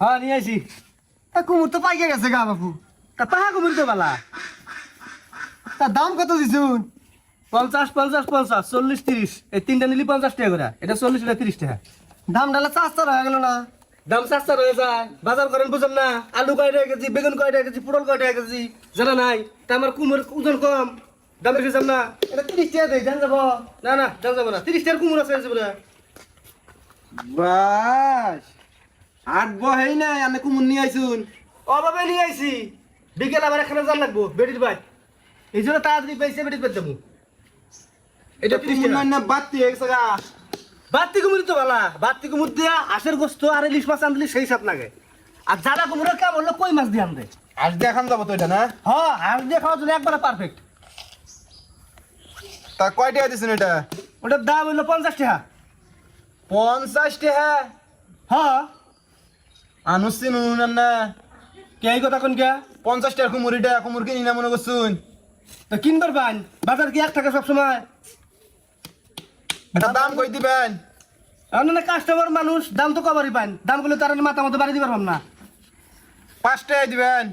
হ্যাঁ নিয়ে আইছি। কুমুর তো পাইকে গেছে গা বাপু। তা পাহা কুমির তো বালা। তার দাম কত দিছুন? 50 50 50 40 30 এই তিনটা নিলি 50 টাকা করে। এটা 40 এটা 30 টাকা। দাম ডালা চাস্তার হয়ে গেল না? দাম সস্তা রয়ে যায়। বাজার করেন বুঝেন না, আলু কয় টাকা কেজি, বেগুন কয় টাকা কেজি, পটল কয় টাকা কেজি জানা নাই। তা আমার কুমির ওজন কম, দাম বেশি যাম না। এটা 30 টাকা দেই জান যাবো। না না দাম যাবো না, 30 টাকার কুমির আছে বলে। বাস আট বহেই নাই আমি কুমুর নিয়ে আইছুন। অভাবে নিয়ে আইছি, বিকেল আবার এখানে যান লাগবো বেটির ভাই। এই জন্য তাড়াতাড়ি পাইছে বেটির ভাই দেবো। এটা 30 কুমুর টাকা। নাই না বাত্তি হয়েছে গা। বাত্তি কুমির তো বালা, বাত্তি কুমির দিয়া আশের গোস্ত আর ইলিশ মাছ আনলি সেই সাপ লাগে। আর যারা কুমিরের কাম হলো কই মাছ দিয়ে আনবে। আজ দেখান যাবো তো এটা না? হ্যাঁ হাঁস দিয়ে খাওয়ার জন্য একবারে পারফেক্ট। তা কয় টাকা দিছেন এটা? ওটার দাম হইলো 50 টাকা। 50 টাকা? হ্যাঁ আনুস চিনুন না। কে এই কথা কোন কে? 50 টাকার কুমুর এটা, কুমুর কিনি না মনে করছুন? তো কিনবার পান বাজার কি 1 টাকা সবসময়? এটা দাম কই দিবেন? না কাস্টমার মানুষ, দাম তো কবারই পান। দামগুলো তার মাথা মতো বাড়ি দিবার পারলাম না। 5 টাকা দিবেন।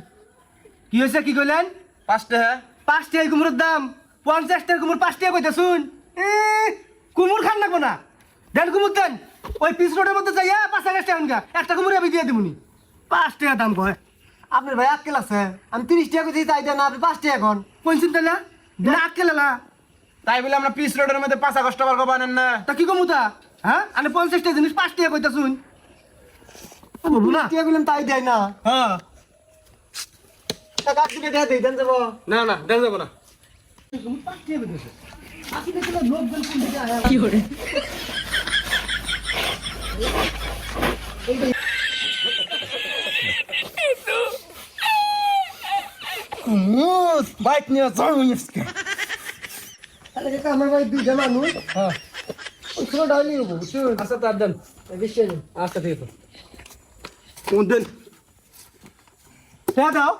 কি হয়েছে কি কইলেন? 5 টাকা? 5 টাকা কুমুরের দাম। 50 টাকার কুমুর 5 টাকা কইতে শুন। কুমুর খান লাগবো না, দেন কুমুর দেন। ওই পিস রোডের মধ্যে যাইয়া 5 টাকা একটা কুমুর আমি দিয়ে দিবনি। 5 টাকা দাম কয়। আপনার ভাই আক্কেল আছে? আমি 30 টাকা কইছি তাই দেন, আপনি 5 টাকা এখন। কোন চিন্তা না না আকেলা। তাই বলে আমরা পিস রোডের মধ্যে 5 কাস্টমার কো বানেন না। তা কি কমু তা? হ্যাঁ আমি 50 টাকা জিনিস 5 টাকা কইতা শুন। বলবো না। 30 টাকা কইলেন তাই দেয় না। হ্যাঁ তা কাট দিবে দেয়া দেই দেন যাবো। না না দেন যাবো না। কুমুর বাইক নিয়ে যাও আজকে। তাহলে কাকা আমার ভাই দুইটা মানুষ। হ্যাঁ ওই ছোট ডাইলি হবো বুঝছুন? আচ্ছা তার দেন। বেশি আছে। আচ্ছা ঠিক আছে কোন দেন টাকা দাও।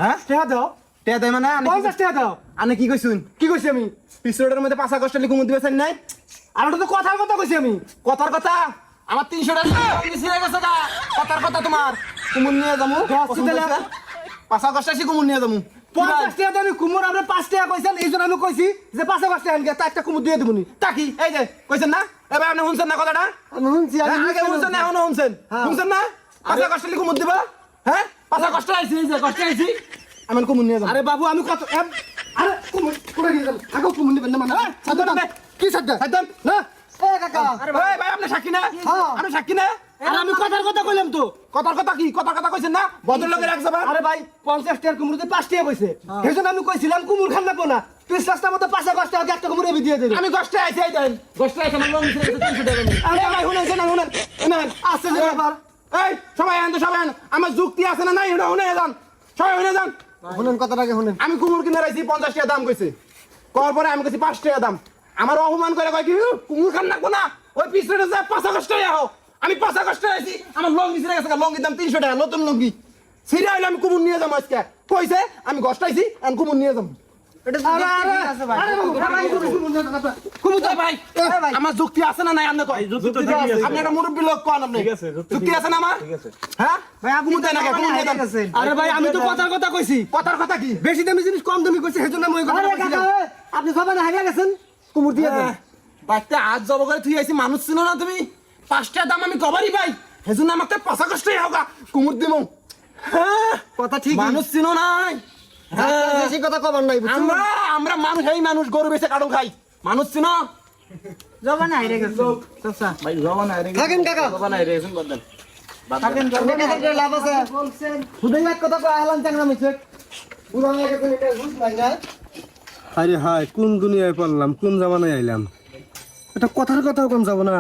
হ্যাঁ টাকা দাও। তে দেই মানে 50 টাকা দাও। আনে কি কইছুন? কি কইছি আমি? পিস রোডের মধ্যে 5 কাস্টমার কুমুর দিবেছেন নাই? আর ওটা তো কথার কথা কইছি আমি। কথার কথা আমার 300 টাকা বেশি হয়ে গেছে গা। কথার কথা তোমার কুমুর নিয়ে যামু। পাঁচা কষ্টাছি কুমুর নিয়ে যামু। 50 টাকা দামি কুমোর আপনি 5 টাকা কইছেন, এই জন্য আমি কইছি যে 5 টাকা আনগে তা একটা কুমোর দিয়ে দেবনি। তাকি এই যে কইছেন না? এবার আপনি শুনছেন না কথাটা? আমি শুনছি আমি আগে শুনছেন না এখনো শুনছেন? শুনছেন না? পাঁচা কষ্টালি কুমুর দিবা? হ্যাঁ? পাঁচা কষ্ট আইছি এই যে কষ্ট আইছি। আমি কুমুর নিয়ে যাবো। আরে বাবু আমি কত আরে কুমোর কোড়া দিয়ে যাবেন। আগে কুমোর নেবেন না মানে। সাদ্দাম দে। কি সাথে? সাদ্দাম না এ কাকা আরে ভাই ভাই আপনি সাক্ষী না? হ্যাঁ। আপনি সাক্ষী না? আর আমি কথার কথা কইলাম তো। কথার কথা কি? কথার কথা কইছেন না? ভদ্রলোকের এক জবাব। আরে ভাই 50 টাকার কুমড়োতে 5 টাকা কইছে। সেই জন্য আমি কইছিলাম কুমুর খান লাগবো না। 30 টাকার মধ্যে 5 টাকা একটা কুমড়ো আমি দিয়ে দেব। আমি কষ্টে আইছি এই দেন। কষ্টে আইছি আমার লোন দিতে 300 টাকা নিয়ে। আরে ভাই শুনেন শুনেন শুনেন। শুনেন আছে যে ব্যাপার। এই সবাই আন তো সবাই আন। আমার যুক্তি আছে না নাই এটা শুনে যান। সবাই শুনে যান। শুনেন কথাটাকে শুনেন। আমি কুমুর কিনে রাইছি 50 টাকা দাম কইছে। কর পরে আমি কইছি 5 টাকা দাম। আমার অপমান করে কয় কি কুমুর খান লাগবো না। ওই পিছনে যায় 5 কষ্ট আও। আমি 5 কষ্ট আইছি। আমার লঙ্গি ছিড়ে গেছে লঙ্গির দাম 300 টাকা নতুন লঙ্গি। ছিড়ে আইলে আমি কুমুর নিয়ে যাবো আজকে। কইছে আমি গস্তাইছি আমি কুমুর নিয়ে যাবো। এটা আরে আরে আছে ভাই। আরে বাবু ভাই কুমুর ভাই আমার যুক্তি আছে না নাই আপনি কয়? আপনি একটা মুরব্বী লোক কোন আপনি? যুক্তি আছে না আমার? হ্যাঁ ভাই আপনি কুমুর দেন না কুমুর দেন। আরে ভাই আমি তো কথার কথা কইছি। কথার কথা কি? বেশি দামি জিনিস কম দামি কইছে সেই জন্য আমি ওই কথা আরে কইছিলাম। কাকা আপনি সবাই হারিয়ে গেছেন কুমুর দিয়ে দেন। বাচ্চা আজ জব করে তুই আইছি মানুষ ছিল না তুমি 5 টাকা দাম আমি কবারই পাই হেজন্য আমাকে 5 কষ্টই হোগা কুমুর দিমু হ্যাঁ কথা ঠিক মানুষ ছিল নাই বেশি কথা কবার নাই বুঝছেন? আমরা আমরা মানুষ এই মানুষ গরু বেচে কাটু খাই মানুষ ছিল জবান হারিয়ে গেছে চাচা ভাই জবান আরে থাকেন কাকা জবান আরে গেছেন বদল থাকেন জবান লাভ আছে বলছেন খুদাই এক কথা কই আলান চাংরা মিছে পুরো হয়ে গেছে এটা বুঝ নাই না। আরে হায় কোন দুনিয়ায় পড়লাম, কোন জামানায় আইলাম। এটা কথার কথাও কোন যাব না।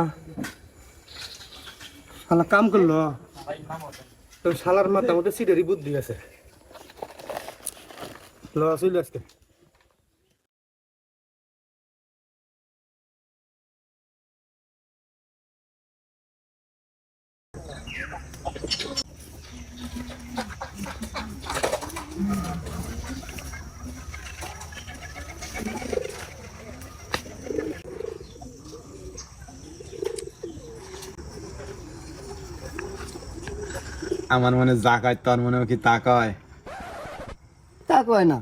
শালা কাম করলো তো শালার মাথা মধ্যে সিটেরই বুদ্ধি আছে। লস হইল আজকে। আমার মনে যা কয় তোর মনেও কি তা কয়? তা কয় না